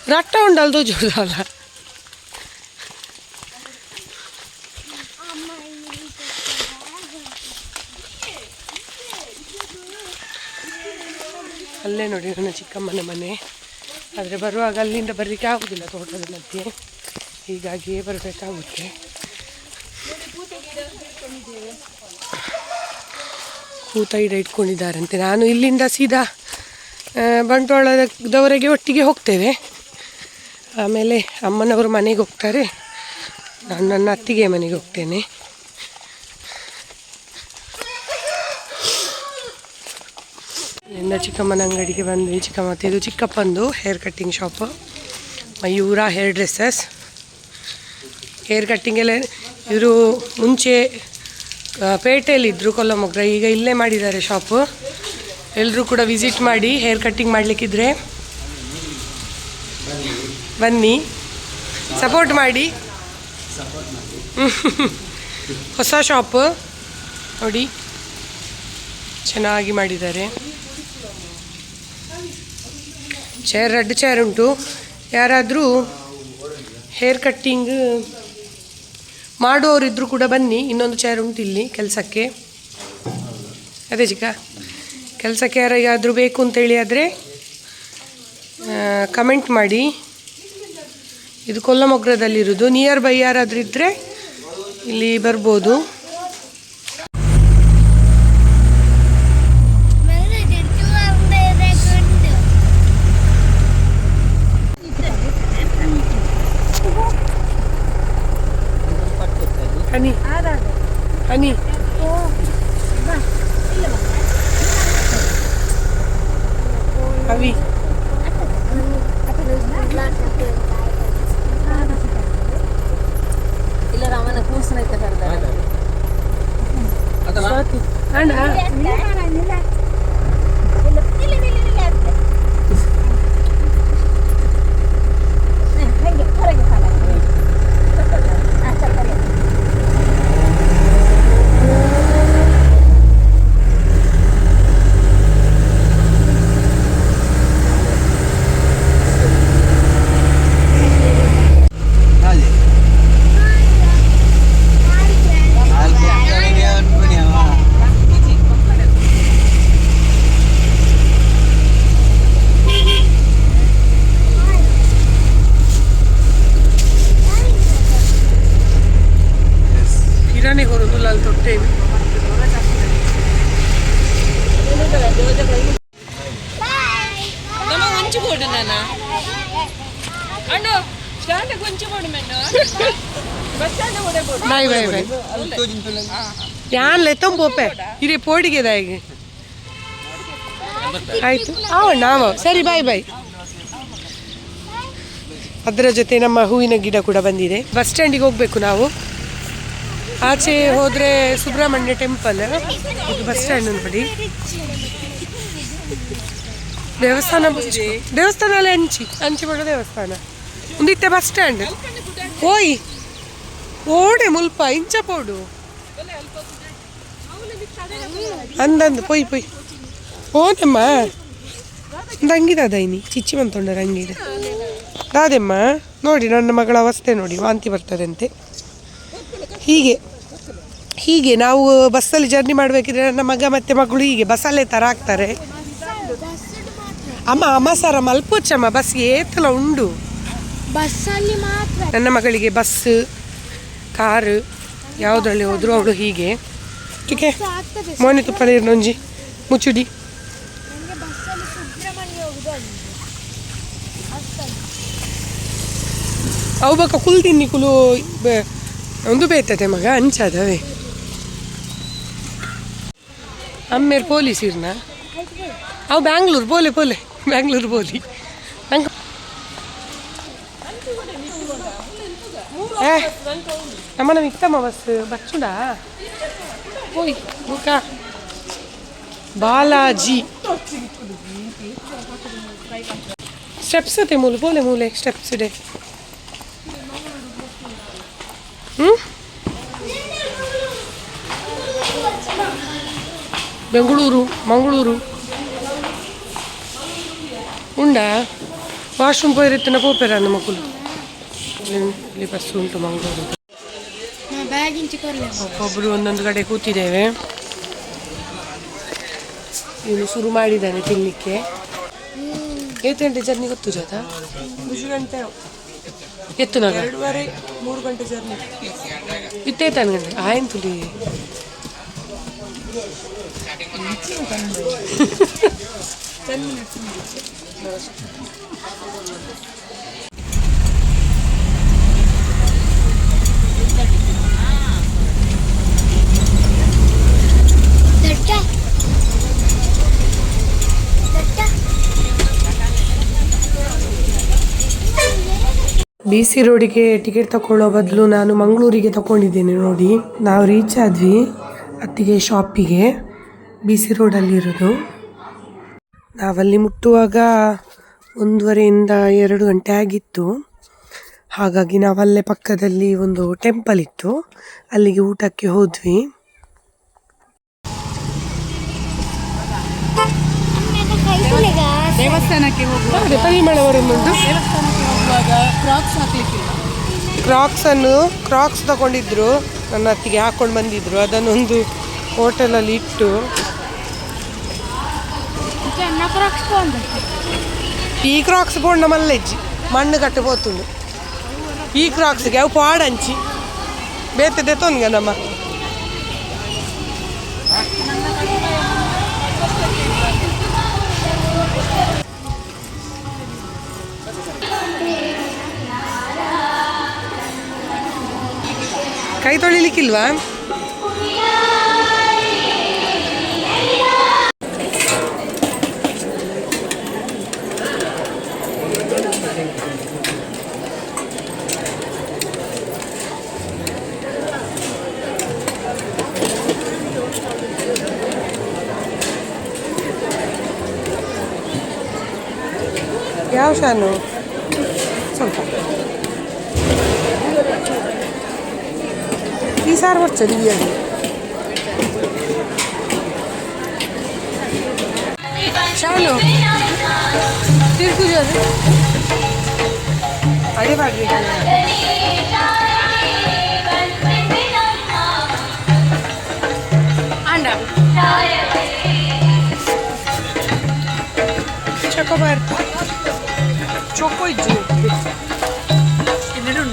ರಟ್ಟ ಉಂಡಲ್ದು ಜೋರಲ್ಲ ಅಲ್ಲೇ ನೋಡಿ ನನ್ನ ಚಿಕ್ಕಮ್ಮನ ಮನೆ. ಆದರೆ ಬರುವಾಗ ಅಲ್ಲಿಂದ ಬರಲಿಕ್ಕೆ ಆಗೋದಿಲ್ಲ ತೋಟದ ಮಧ್ಯೆ, ಹೀಗಾಗಿಯೇ ಬರಬೇಕಾಗುತ್ತೆ. ಕೂತ ಗಿಡ ಇಟ್ಕೊಂಡಿದ್ದಾರಂತೆ. ನಾನು ಇಲ್ಲಿಂದ ಸೀದಾ ಬಂಟ್ವಾಳದವರೆಗೆ ಒಟ್ಟಿಗೆ ಹೋಗ್ತೇವೆ. ಆಮೇಲೆ ಅಮ್ಮನವರು ಮನೆಗೆ ಹೋಗ್ತಾರೆ, ನಾನು ನನ್ನ ಅತ್ತಿಗೆ ಮನೆಗೆ ಹೋಗ್ತೇನೆ. ಚಿಕ್ಕಮ್ಮನ ಅಂಗಡಿಗೆ ಬಂದ್ವಿ. ಚಿಕ್ಕಮ್ಮ ಇದು ಚಿಕ್ಕಪ್ಪಂದು hair cutting shop, Mayura hair dressers. Hair cutting ಎಲ್ಲ ಇವರು ಮುಂಚೆ ಪೇಟೆಯಲ್ಲಿದ್ದರು ಕೊಲ್ಲಮೊಗ್ರ, ಈಗ ಇಲ್ಲೇ ಮಾಡಿದ್ದಾರೆ ಶಾಪು. ಎಲ್ಲರೂ ಕೂಡ ವಿಸಿಟ್ ಮಾಡಿ, ಹೇರ್ ಕಟ್ಟಿಂಗ್ ಮಾಡಲಿಕ್ಕಿದ್ರೆ ಬನ್ನಿ, ಸಪೋರ್ಟ್ ಮಾಡಿ. ಹೊಸ ಶಾಪು ನೋಡಿ, ಚೆನ್ನಾಗಿ ಮಾಡಿದ್ದಾರೆ. ಚೇರ್, ರೆಡ್ ಚೇರ್ ಉಂಟು. ಯಾರಾದರೂ ಹೇರ್ ಕಟ್ಟಿಂಗ್ ಮಾಡುವವರಿದ್ದರೂ ಕೂಡ ಬನ್ನಿ. ಇನ್ನೊಂದು ಚೇರ್ ಉಂಟು ಇಲ್ಲಿ ಕೆಲಸಕ್ಕೆ. ಅದೇ ಚಿಕ್ಕ ಕೆಲಸಕ್ಕೆ ಯಾರಿಗಾದರೂ ಬೇಕು ಅಂತೇಳಿ ಆದರೆ ಕಮೆಂಟ್ ಮಾಡಿ. ಇದು ಕೊಲ್ಲಮೊಗ್ರದಲ್ಲಿರೋದು. ನಿಯರ್ ಬೈ ಯಾರಾದರೂ ಇದ್ದರೆ ಇಲ್ಲಿ ಬರ್ಬೋದು. ಹನಿ ಹನಿ ಅವಿ ಇಲ್ಲ ರಾಮನ ಕೂರ್ಸನ ಐತೆ ಬರ್ತಾರೆ ಅಣ್ಣ ಕಿರಾಣಿ ಕೊಡೋದಿಲ್ಲ ಅಲ್ಲಿ ತೊಟ್ಟೇನು. ಬಾಯ್ ಬಾಯ್ ಬಾಯ್ ಯಾನ್ ಲೆತ್ತಂ ಪೋಪೆ ಇರಿ ಪೋಡಿಗೆ ದಾಯಿಗೆ ಆಯಿತು. ನಾವು ಸರಿ ಬಾಯ್ ಬಾಯ್. ಅದರ ಜೊತೆ ನಮ್ಮ ಹೂವಿನ ಗಿಡ ಕೂಡ ಬಂದಿದೆ. ಬಸ್ ಸ್ಟ್ಯಾಂಡಿಗೆ ಹೋಗಬೇಕು ನಾವು. ಆಚೆ ಹೋದರೆ ಸುಬ್ರಹ್ಮಣ್ಯ ಟೆಂಪಲ್, ಇದು ಬಸ್ ಸ್ಟ್ಯಾಂಡ್ ನೋಡಿ. ದೇವಸ್ಥಾನ ಅಲ್ಲ, ಅಂಚಿಪಡ ದೇವಸ್ಥಾನ ಒಂದಿತ್ತೆ ಬಸ್ ಸ್ಟ್ಯಾಂಡ್. ಓಯ್ ಓಡೆ ಮುಲ್ಪ ಇಂಚ ಪೋಡು ಅಂದಂದು ಪೊಯ್ ಪೊಯ್ ಓದಮ್ಮ ಅಂಗಿದೈನಿ ಚಿಚ್ಚಿ ಬಂತೊಂಡ ರಂಗಿದೆ ದಾದೆಮ್ಮ. ನೋಡಿ ನನ್ನ ಮಗಳ ಅವಸ್ಥೆ ನೋಡಿ, ವಾಂತಿ ಬರ್ತದೆ ಅಂತೆ. ಹೀಗೆ ನಾವು ಬಸ್ಸಲ್ಲಿ ಜರ್ನಿ ಮಾಡಬೇಕಿದ್ರೆ ನನ್ನ ಮಗ ಮತ್ತು ಮಗಳು ಹೀಗೆ ಬಸ್ಸಲ್ಲೇ ಥರ ಆಗ್ತಾರೆ. ಅಮ್ಮ ಸರ ಮಲ್ಪೋಚಮ್ಮ ಬಸ್ ಏತಲ ಉಂಡು ಬಸ್ಸಲ್ಲಿ ಮಾತ್ರ. ನನ್ನ ಮಗಳಿಗೆ ಬಸ್ ಕಾರು ಯಾವುದ್ರಲ್ಲಿ ಹೋದ್ರು ಅವಳು ಹೀಗೆ ಟೀಕೆ ಮೋನಿ ತುಪ್ಪಲಿ ನೊಂಜಿ ಮುಚ್ಚುಡಿ ಅವು ಬಕ್ಕ ಕುಲ್ ತಿನ್ನಿ ಕುಲು ಒಂದು ಬೇತತೆ ಮಗ ಅಂಚದವೇ ಅಮ್ಮೇರು ಪೊಲೀಸ್ ಇರ್ನ ಅವು ಬ್ಯಾಂಗ್ಳೂರು ಪೋಲೆ ಬ್ಯಾಂಗ್ಳೂರು ಪೋಲಿ ನಂಗೆ ನಮ್ಮನ ಇತ್ತಮ್ಮ ಬಸ್ ಬಚ್ಚುಡ ಓಯ್ ಬುಕ ಬಾಲಾಜಿ ಸ್ಟೆಪ್ಸ್ ಅತೆ ಮೂಲೆ ಸ್ಟೆಪ್ಸ್ ಇದೆ. ಬೆಂಗಳೂರು ಮಂಗಳೂರು ಉಂಡಾ ವಾಶ್ರೂಮ್ ಪೋಯಿರುತ್ತನ ಪೋಪೆರ ಮಕ್ಕಳು ಇಲ್ಲಿ ಬಸ್ ಉಂಟು ಮಂಗಳೂರು. ಒಬ್ಬೊಬ್ಬರು ಒಂದೊಂದು ಕಡೆ ಕೂತಿದ್ದೇವೆ. ಇವನು ಶುರು ಮಾಡಿದ್ದಾನೆ ತಿನ್ನಲಿಕ್ಕೆ. ಏತ್ ಗಂಟೆ ಜರ್ನಿ ಗೊತ್ತು ಜಾತ 2 ಗಂಟೆ ಎತ್ತು ನಾಗ 2:30-3 ಗಂಟೆ ಜರ್ನಿ ಇತ್ತೇ ತಾನು ಗಂಟೆ ಆಯ್ತು ತುಳಿ BC ರೋಡಿಗೆ ಟಿಕೆಟ್ ತಗೊಳ್ಳೋ ಬದಲು ನಾನು ಮಂಗಳೂರಿಗೆ ತಗೊಂಡಿದ್ದೇನೆ ನೋಡಿ. ನಾವು ರೀಚ್ ಆದ್ವಿ ಅತ್ತಿಗೆ ಶಾಪಿಗೆ, BC ರೋಡಲ್ಲಿ ಇರೋದು. ನಾವಲ್ಲಿ ಮುಟ್ಟುವಾಗ 1:30ಇಂದ 2 ಗಂಟೆ ಆಗಿತ್ತು. ಹಾಗಾಗಿ ನಾವಲ್ಲೇ ಪಕ್ಕದಲ್ಲಿ ಒಂದು ಟೆಂಪಲ್ ಇತ್ತು, ಅಲ್ಲಿಗೆ ಊಟಕ್ಕೆ ಹೋದ್ವಿ. ದೇವಸ್ಥಾನಕ್ಕೆ ಹೋಗುವಾಗ ಪರಿಮಳ ಬರುವುದುಂಟು. ದೇವಸ್ಥಾನಕ್ಕೆ ಹೋಗುವಾಗ ಕ್ರಾಕ್ಸ್ ಹಾಕ್ಲಿಕ್ಕಿಲ್ಲ. ಕ್ರಾಕ್ಸ್ ತಗೊಂಡಿದ್ರು, ನನ್ನ ಅತ್ತಿಗೆ ಹಾಕೊಂಡು ಬಂದಿದ್ರು. ಅದನ್ನೊಂದು ಹೋಟೆಲಲ್ಲಿ ಇಟ್ಟು ಈ ಕ್ರಾಕ್ಸ್ ಬೋಂಡ ಮಲ್ಲೆಜ್ಜಿ ಮಣ್ಣು ಕಟ್ಟು పోతుండు. ಈ ಕ್ರಾಕ್ಸ್ಗೆ ಅವು ಪಾಡಂಚಿ ಬೇತದೆ ತೊನ್ಗ ನಮ್ಮ ಕೈ ತೊಳಿಲಿಕ್ಕಿಲ್ವಾ? ಯಾವ ಶಾನು ಸ್ವಲ್ಪ ಈ ಸಾರು ಬರ್ಚದಿ ಬಿರಿಯಾನಿ. ಶಾನು ತಿರ್ಗುಜಿ ಅದು ಅಡಿ ಮಾಡ್ರಿ. ಅಂಡ ಚಕೋಬಾರ್ ಚೊಕ್ಕೋ ಇಜ್ಜು ಇನ್ನೆರಡು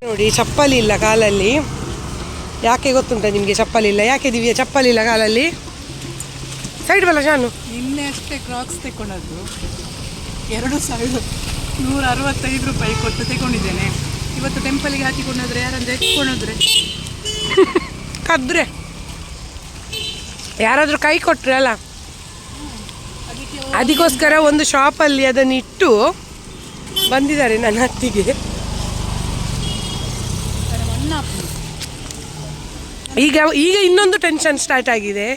ನೋಡಿ. ಚಪ್ಪಲಿ ಇಲ್ಲ ಕಾಲಲ್ಲಿ. ಯಾಕೆ ಗೊತ್ತುಂಟ ನಿಮಗೆ ಚಪ್ಪಲಿ ಇಲ್ಲ? ಯಾಕೆ ದಿವ್ಯ ಚಪ್ಪಲಿ ಇಲ್ಲ ಕಾಲಲ್ಲಿ? ಸೈಡ್ ಬಲ್ಲ ಶಾನು. ನಿನ್ನೆ ಅಷ್ಟೇ ಕ್ರಾಕ್ಸ್ ತಗೊಂಡದ್ದು 2,165 ರೂಪಾಯಿ ಕೊಟ್ಟು ತಗೊಂಡಿದ್ದೇನೆ. ಇವತ್ತು ಟೆಂಪಲಿಗೆ ಹಾಕಿಕೊಂಡೋದ್ರೆ ಯಾರಂದ್ರೆ ಎತ್ಕೊಂಡೋದ್ರೆ ಕದ್ರೆ ಯಾರಾದರೂ ಕೈ ಕೊಟ್ರೆ ಅಲ್ಲ, ಅದಕ್ಕೋಸ್ಕರ ಒಂದು ಶಾಪಲ್ಲಿ ಅದನ್ನು ಇಟ್ಟು ಬಂದಿದ್ದಾರೆ ನನ್ನ ಅತ್ತಿಗೆ. ಈಗ ಇನ್ನೊಂದು ಟೆನ್ಷನ್ ಸ್ಟಾರ್ಟ್ ಆಗಿದೆ.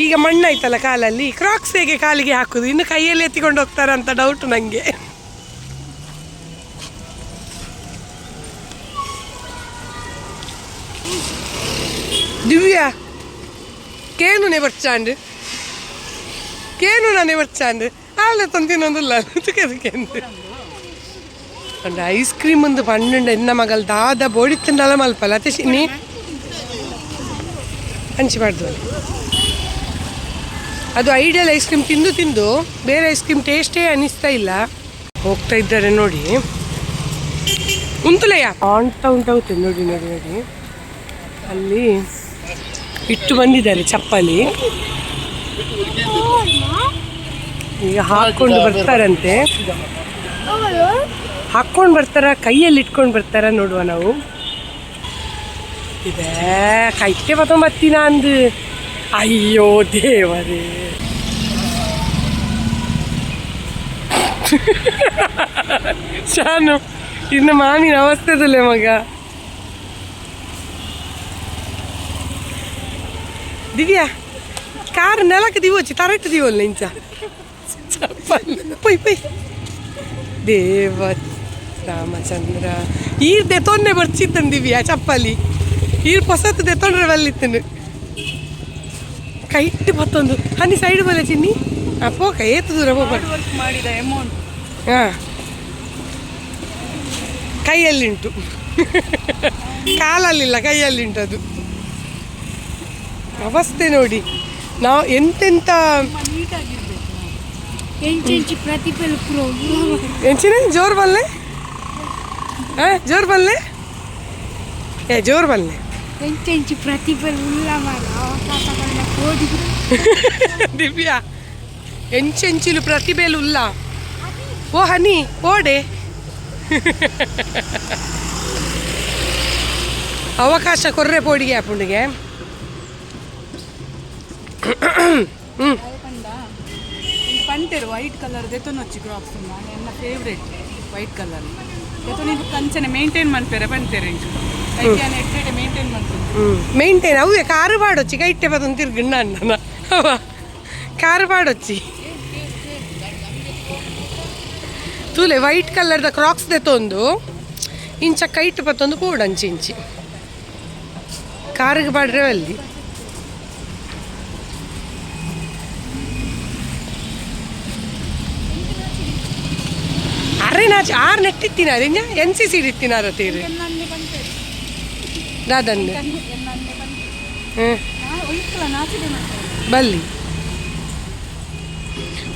ಈಗ ಮಣ್ಣಾಯ್ತಲ್ಲ ಕಾಲಲ್ಲಿ, ಕ್ರಾಕ್ಸ್ ಹೇಗೆ ಕಾಲಿಗೆ ಹಾಕೋದು? ಇನ್ನು ಕೈಯಲ್ಲಿ ಎತ್ತಿಕೊಂಡು ಹೋಗ್ತಾರಂತ ಡೌಟ್ ನನಗೆ. ದಿವ್ಯಾ ಕೇನುನೆ ಬರ್ಚಾಂಡು ಕೇನುನೇ ಬರ್ಚಾಂಡು ಆಲೆ ತಂತಿನೊಂದಿಲ್ಲ ಅದಕ್ಕೆ ಒಂದು ಐಸ್ ಕ್ರೀಮ್ ಒಂದು ಪನ್ನುಂಡ ಎನ್ನ ಮಗಲ್ ದಾದ ಬೋಡಿತ್ತಂಡಲ್ಲ ಮಲ್ಪಲ್ಲ ಅತ್ತೆ ಶಿನಿ ಹಂಚಿಬಾರ್ದು. ಅದು ಐಡಿಯಲ್ ಐಸ್ ಕ್ರೀಮ್ ತಿಂದು ಬೇರೆ ಐಸ್ ಕ್ರೀಮ್ ಟೇಸ್ಟೇ ಅನ್ನಿಸ್ತಾ ಇಲ್ಲ. ಹೋಗ್ತಾ ಇದ್ದಾರೆ ನೋಡಿ. ಉಂಟುಲಯ್ಯ ಉಂಟಾಗುತ್ತೆ ನೋಡಿ ನೋಡಿ ನೋಡಿ. ಅಲ್ಲಿ ಇಟ್ಟು ಬಂದಿದ್ದಾರೆ ಚಪ್ಪಲಿ. ಈಗ ಹಾಕ್ಕೊಂಡು ಬರ್ತಾರಂತೆ. ಹಾಕ್ಕೊಂಡು ಬರ್ತಾರ, ಕೈಯಲ್ಲಿ ಇಟ್ಕೊಂಡು ಬರ್ತಾರ ನೋಡುವ ನಾವು. ಇದೆ ಕೈಕ್ಕೆ ಬತ್ತೀನ ಅಂದು. ಅಯ್ಯೋ ದೇವರೇ, ಶಾನು ಇನ್ನು ಮಾಮಿನ ಅವಸ್ಥೆದಲ್ಲೇ ಮಗ. ದಿವ್ಯಾ ಕಾರ್ ನೆಲಕ್ಕೆ ದಿವೋಚಿ ತರಟ್ಟು ದಿವಲ್ಲ ಇಂಚ ಪೊಯ್ ಪೊಯ್ ದೇವ ರಾಮಚಂದ್ರ. ಈರ್ ದೆತೊಂದೆ ಬರ್ಚಿತ್ತನ್ ದಿವ್ಯಾ ಚಪ್ಪಲಿ. ಈರ್ ಹೊಸತ್ತು ದೆತೊಂಡ್ರೆ ಬಲ್ಲಿತ್ತನು ಕೈಟ್ಟು ಮತ್ತೊಂದು ಹನಿ ಸೈಡ್ ಬಲ್ಲ ಚಿನ್ನಿ ಅಪ್ಪೋಕ ಏತು ದೂರ ಹೋಗ್ಬಾರ್ದು ಮಾಡಿದ ಅಮೌಂಟ್ ಹಾಂ ಕೈಯಲ್ಲಿಂಟು. ಕಾಲಲ್ಲಿಲ್ಲ, ಕೈಯಲ್ಲಿ ಉಂಟದು. ಅವಸ್ಥೆ ನೋಡಿ, ನಾವು ಎಂತೆಂತ ಎಂಚಿನ ಜೋರು ಬಲ್ಲೆ, ಜೋರು ಬಲ್ಲೆ, ಜೋರು ಬಲ್ಲೆ ದಿವ್ಯಾ, ಎಂಚೆಂಚಿಲು ಪ್ರತಿಭೆಲು ಉಲ್ಲ. ಓ ಹನಿ ಓಡೆ ಅವಕಾಶ ಕೊರ್ರೆ ಪೋಡಿಗೆ ಆಪುಂಡಿಗೆ. పంటారు వైట్ కలర్ దేతో వచ్చి క్రాప్స్ ನನ್ನ ಫೇವ್ರೇಟ್ ವೈಟ್ ಕಲರ್ ದೇతో ನೀವು ಕಂಚನೆ ಮೇಂಟೈನ್ ಮಾಡ್ತಾರೆ ಬಂತಾರೆ ಇಂಚು ಐಕೆ ನೆಟ್ಟೆ ಮೇಂಟೈನ್ ಮಾಡ್ತಾರೆ ಮೇಂಟೈನ್ ಅವೇ ಕಾರು ಪಾಡೊಚ್ಚಿ ಕೈಟ್ಟೆ ಬದೊಂದು ತಿರ್ಗಿಣ್ಣ ಅಣ್ಣನ ಅವ ಕಾರು ಪಾಡೊಚ್ಚಿ ತೂಲೆ ವೈಟ್ ಕಲರ್ದ ಕ್ರಾಕ್ಸ್ ದೆತ್ತೊಂದು ಇಂಚ ಕೈಟ್ ಬತ್ತೊಂದು ಪೂಡಂಚಿ ಇಂಚಿ ಕಾರಿಗೆ ಪಾಡ್ರೆ ಅಲ್ಲಿ ಅರೆ ನಾಚಿ ಆರು ನೆಟ್ಟಿತ್ತಿನಾರೆ NCC ಇತ್ತಿನಾರ ತೀರಿ ದಾದಂಡೆ ಬಲ್ಲಿ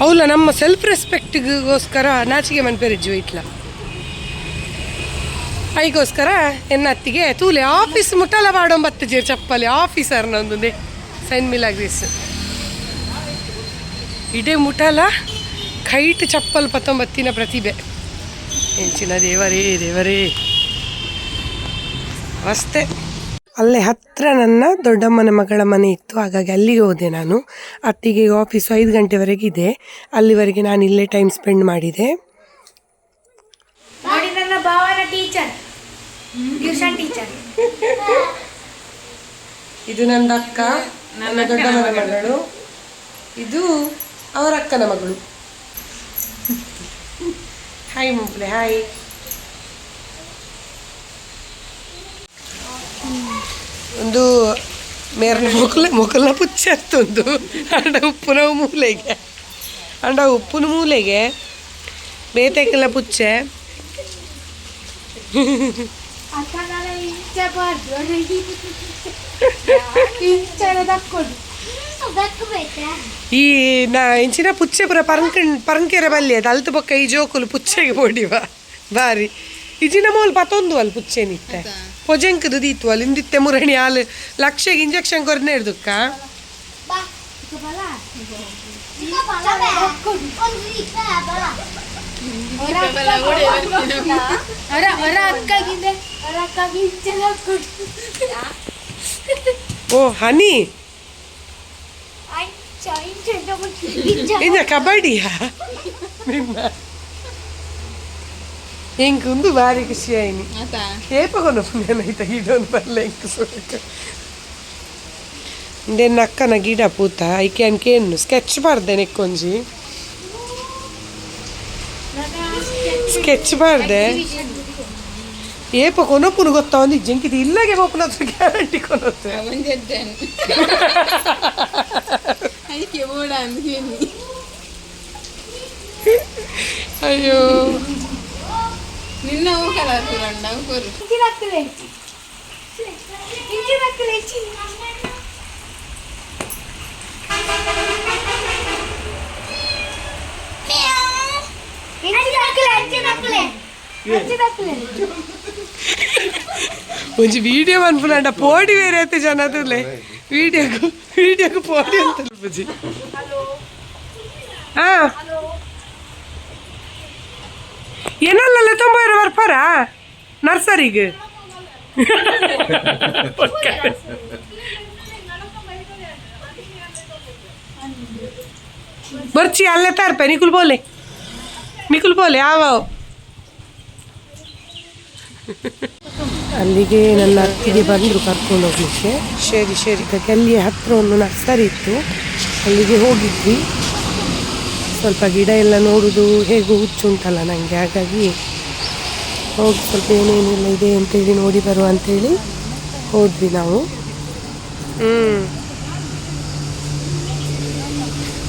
ಅವಲ್ಲ ನಮ್ಮ ಸೆಲ್ಫ್ ರೆಸ್ಪೆಕ್ಟ್ಗೋಸ್ಕರ ನಾಚಿಗೆ ಮನ್ಪೇರಿಜ್ಜು ಇಟ್ಲ ಅದಕ್ಕೋಸ್ಕರ ಎನ್ನತ್ತಿಗೆ ತೂಲೆ ಆಫೀಸ್ ಮುಟ್ಟಲ ಮಾಡೊಂಬತ್ತು ಜೀರ್ ಚಪ್ಪಲಿ ಆಫೀಸರ್ ನಂದು ಸೈನ್ ಮಿಲಾಗ್ರೀಸ್ ಇಡೇ ಮುಟ್ಟಲ ಕೈಟ್ ಚಪ್ಪಲ್ ಪತ್ತೊಂಬತ್ತಿನ ಪ್ರತಿಭೆ ಹೆಂಚಿನ ದೇವರೇ ದೇವರೇ ಅವಸ್ಥೆ. ಅಲ್ಲೇ ಹತ್ತಿರ ನನ್ನ ದೊಡ್ಡಮ್ಮನ ಮಗಳ ಮನೆ ಇತ್ತು, ಹಾಗಾಗಿ ಅಲ್ಲಿಗೆ ಹೋದೆ ನಾನು. ಅತ್ತಿಗೆ ಆಫೀಸು 5 ಗಂಟೆವರೆಗೆ ಇದೆ, ಅಲ್ಲಿವರೆಗೆ ನಾನು ಇಲ್ಲೇ ಟೈಮ್ ಸ್ಪೆಂಡ್ ಮಾಡಿದೆ. ನನ್ನ ಭಾವನ ಟೀಚರ್, ಟ್ಯೂಷನ್ ಟೀಚರ್. ಇದು ನನ್ನ ಅಕ್ಕ, ನನ್ನ ದೊಡ್ಡಮ್ಮನ ಮಗಳು. ಇದು ಅವರ ಅಕ್ಕನ ಮಗಳು. ಹಾಯ್ ಮುಂಪ್ಲೆ, ಹಾಯ್. ಒಂದು ಮೇರ್ನ ಮೊಕಲ್ನ ಪುಚ್ಚ ಎತ್ತೊಂದು ಅಂಡ ಉಪ್ಪುನ ಮೂಲೆಗೆ ಬೇತೆಕೆಲ್ಲ ಪುಚ್ಚೆ ಈ ಇಂಚಿನ ಪುಚ್ಚೆ ಪುರ ಪರಂಕೆರೆ ಬಲ್ಲಿ ಅದು ಅಲ್ತು ಪಕ್ಕ ಈ ಜೋಕುಲು ಪುಚ್ಚೆಗೆ ಪೋಡಿವ ಬಾರಿ ಇಜಿನ ಮೋಲ್ ಪತ್ತೊಂದು ಅಲ್ಲಿ ಪುಚ್ಚೆ ನಿತ್ತೆ ಪೊಜೆಂಕದು ದೀತು ಅಲ್ಲಿ ಇಂದಿತ್ತೆ ಮುರಣಿ ಹಾಲು ಲಕ್ಷಗೆ ಇಂಜೆಕ್ಷನ್ ಕೊರನೆ ಹಿಡ್ದುಕ್ಕ ಓ ಹನಿ ಇನ್ನ ಕಬಡ್ಡಿಯಾ ನಿನ್ನ ಇಂಕೊಂದು ಭಾರಿ ಖುಷಿ ಆಯ್ನಿ ಏಪಗೊಂಡು ಪುಣ್ಯನೈತ ಗಿಡೊಂದು ಬರಲ್ಲ ಇಂಕ ಸುರಕ ಇಂದೇನು ಅಕ್ಕನ ಗಿಡ ಪೂತ ಐಕೆ ಅನ್ಕೇನು ಸ್ಕೆಚ್ ಮಾಡ್ದೆ ನೆಕ್ಕೊಂಜಿ ಸ್ಕೆಚ್ ಮಾಡ್ದೆ ಏಪ ಕೊನೊಪ್ಪುನು ಗೊತ್ತಾ ಒಂದು ಜಂಕಿದು ಇಲ್ಲಗೆ ಪೋಪನ ಹತ್ರ ಗ್ಯಾರಂಟಿ ಕೊನೊತ್ತೆ ಅಯ್ಯೋ ನಿನ್ನ ಒಂಜಿ ವಿಡಿಯೋ ಅನ್ಪುನಂಡ ಪೋಡಿ ಬೇರೆ ಆಯ್ತು ಜನದಲ್ಲೇ ವಿಡಿಯೋಗೂ ಪೋಡಿ ಅಂತ ಅಲ್ಪಜಿ. ಹಾ ಏನಲ್ಲ ತುಂಬ ಬರ್ಪಾರ ನರ್ಸರಿಗೆ ಬರ್ಚಿ ಅಲ್ಲೇ ತರ್ಪೆ ನಿಕುಲ್ ಬೋಲೆ ಆವ ಅಲ್ಲಿಗೆ ನನ್ನ ಅತ್ತಿಗೆ ಬಂದರು ಕರ್ಕೊಂಡು ಹೋಗ್ಲಿಕ್ಕೆ. ಶೇರಿ ಅಲ್ಲಿಯೇ ಹತ್ತಿರ ಒಂದು ನರ್ಸರಿ ಇತ್ತು, ಅಲ್ಲಿಗೆ ಹೋಗಿದ್ವಿ. ಸ್ವಲ್ಪ ಗಿಡ ಎಲ್ಲ ನೋಡೋದು ಹೇಗೂ ಹುಚ್ಚುಂಟಲ್ಲ ನನಗೆ, ಹಾಗಾಗಿ ಹೋಗಿ ಸ್ವಲ್ಪ ಏನೇನೆಲ್ಲ ಇದೆ ಅಂತೇಳಿ ನೋಡಿ ಬರುವ ಅಂಥೇಳಿ ಹೋದ್ವಿ ನಾವು.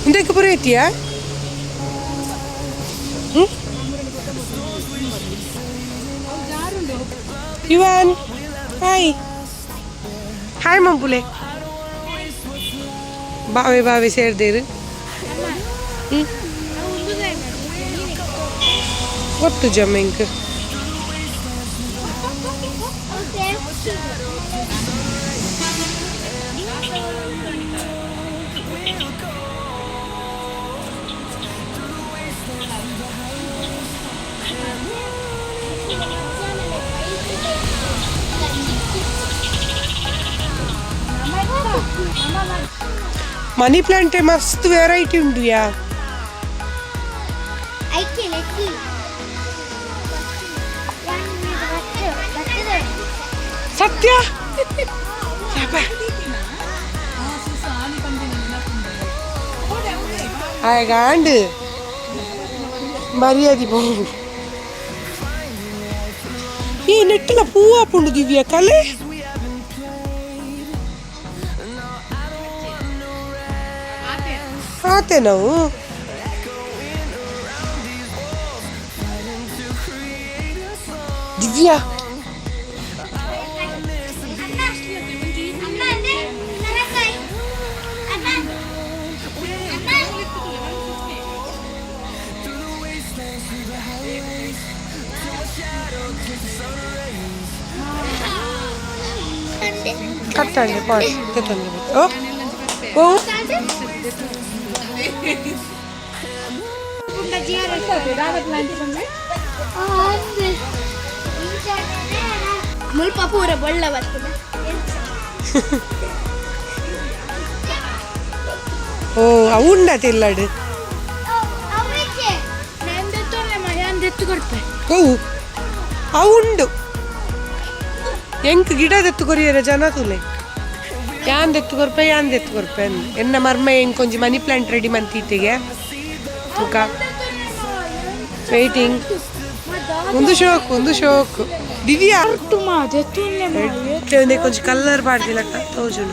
ಮುಂದಕ್ಕೆ ಬರೀತೀಯಾ? Ivan, hi. Hi, Mampule. ಬಾವಿ ಸೇರ್ದೇರು ಒತ್ತು ಜಮ್ಮೆಂಕ್ ಮನಿ ಪ್ಲಾಂಟೇ ಮಸ್ತ್ ವೆರೈಟಿ ಉಂಟು ಯಾ ಸತ್ಯ ആയകാണ്ട് മര്യാദ പോകും ഈ നെട്ടില പൂവാപ്പുണ്ട് ദിവ്യ കലേ ಆತೆ ನಾವು ದಿವ್ಯಾ ಕಟ್ಟಂಗೆ ಪಾಟ್ ತಂದೆ ಓ ಓ ಮುಲ್ಪ ಪೂರ ಬೊಳ್ಳ ಬರ್ತದೆ ಓ ಅವುಂಡ ತಿಲ್ಲಡು ಓ ಅವುಂಡು ಎಂಕ್ ಗಿಡದೆತ್ತು ಕೊರಿಯರ ಜನ ತುಲೆ ಯಾಂದೆತ್ತು ಕೊರ್ಪೆ ಯಾಂದೆತ್ತು ಕೊರ್ಪೆ ಎನ್ನ ಮರ್ಮ ಹೆಂಗೆ ಕೊಂಚ ಮನಿ ಪ್ಲಾಂಟ್ ರೆಡಿ ಮಂತೀತಿಗೆ ಮುಖ ವೇಟಿಂಗ್ ಒಂದು ಶೋಕ್ ದಿವ್ಯಾ ಕೊಂಚ ಕಲರ್ ಪಾಡ್ದಿಲ್ಲ ತೋಜು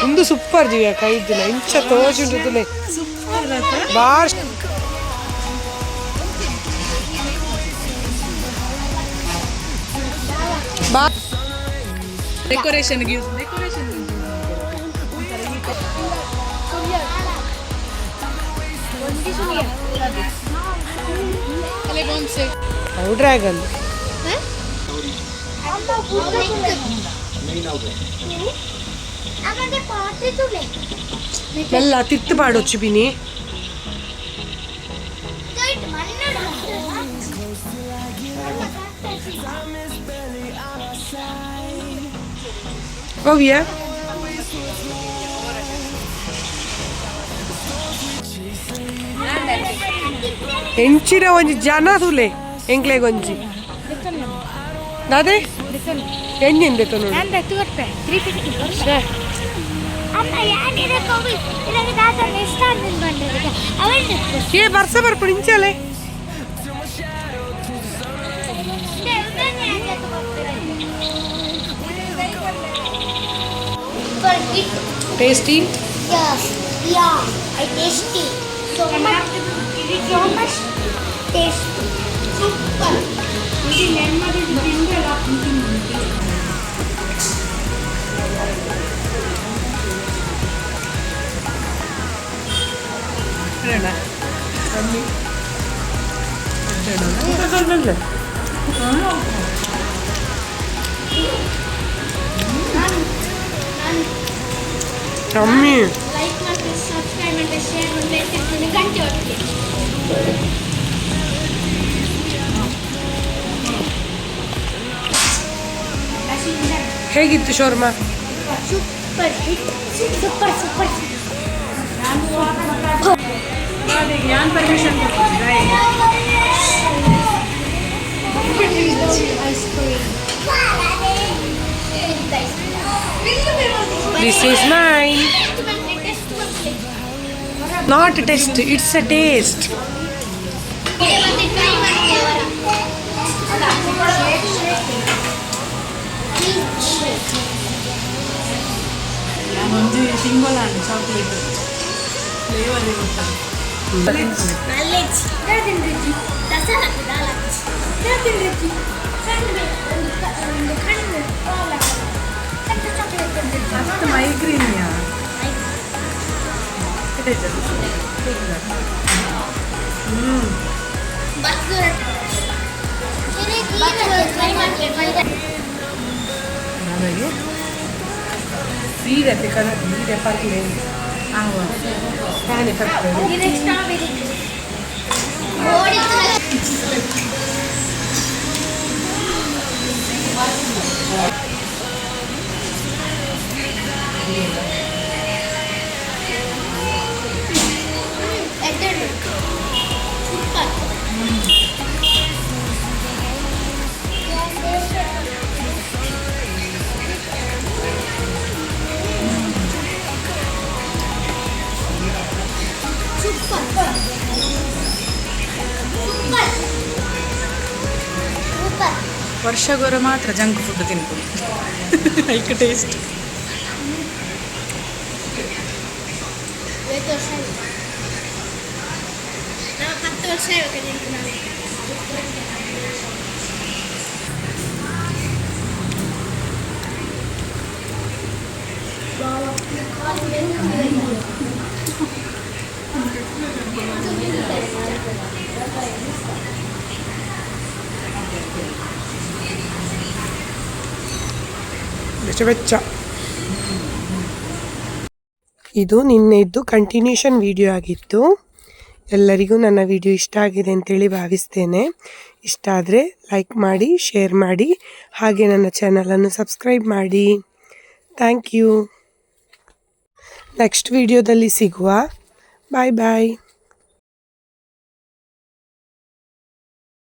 ಒಂದು ಸೂಪರ್ ದಿವ್ಯಾ ಕೈದಿಲ್ಲ ಇಂಚ ತೋಜುಂಟು ತುಲೆ ಬಾರ್ ಡೆಕೋರೇಷನ್ ಅವು ಡ್ರ್ಯಾಗನ್ ಎಲ್ಲ ತಿತ್ತು ಪಾಡೊಚ್ಚು ಬಿನಿ ಭವ್ಯ ಹೆಂಚಿನ ಒಂಜಿ ಜನ ತುಲೆ ಎಂಕ್ಲೆಗೊಂಜಿ ಅದೇ ಹೆಣ್ಣಿಂದ ನೋಡಿ ಏ ಬರ್ಸ ಬರ್ಪು ಇಂಚಲೆ Tasty? Yeah, I tasty. So much tasty. Super. Yummy. Like ಮಾಡಿ subscribe ಮಾಡಿ share ಮಾಡಿ ಗಂಟೆ ಹೊಡಿಲಿ. ಹೇಗಿತ್ತು ಶೋರ್ಮಾ? ಸೂಪರ್ ಸೂಪರ್ ಸೂಪರ್ ಯಾನ್ permission This is mine. Not a test, it's a taste. ಒಂದು ಸಿಂಗಲ್ ಚಾಕ್ಲೇಟ್ ಫ್ಲೇವರ್ ಇರುತ್ತೆ ನಾಲೆಜ್ ತಿಂದ್ರಿಜ್ಜಿ ದಸರಾ ತಿಂದ್ರಿಜ್ಜಿ ಒಂದು ಕಣ್ಣು ಚಾಕ್ಲೇಟ್ ತಿಂದ್ರಿಜ್ಜಿ ಅಷ್ಟು ಮೈಗ್ರೀನ್ಯಾ ಸೀರೆ ಕಣ ಸೀರೆ ಪರ್ಲೆ ಫ್ಯಾನೆ ಪರ್ಲೆ ಸ್ಟ್ರಾಬೆರಿ ವರ್ಷಗೊರ ಮಾತ್ರ ಜಂಕ್ ಫುಡ್ ತಿನ್ಕೊಂಡು ಐಕ್ ಟೇಸ್ಟ್. ನಾವು 10 ವರ್ಷ ಆಗುತ್ತೆ ನಾವು ವೆಚ್ಚ. ಇದು ನಿನ್ನೆದ್ದು ಕಂಟಿನ್ಯೂಷನ್ ವಿಡಿಯೋ ಆಗಿತ್ತು. ಎಲ್ಲರಿಗೂ ನನ್ನ ವಿಡಿಯೋ ಇಷ್ಟ ಆಗಿದೆ ಅಂತೇಳಿ ಭಾವಿಸ್ತೇನೆ. ಇಷ್ಟ ಆದರೆ ಲೈಕ್ ಮಾಡಿ, ಶೇರ್ ಮಾಡಿ, ಹಾಗೆ ನನ್ನ ಚಾನಲನ್ನು ಸಬ್ಸ್ಕ್ರೈಬ್ ಮಾಡಿ. Thank you. ನೆಕ್ಸ್ಟ್ ವಿಡಿಯೋದಲ್ಲಿ ಸಿಗುವ. ಬಾಯ್ ಬಾಯ್.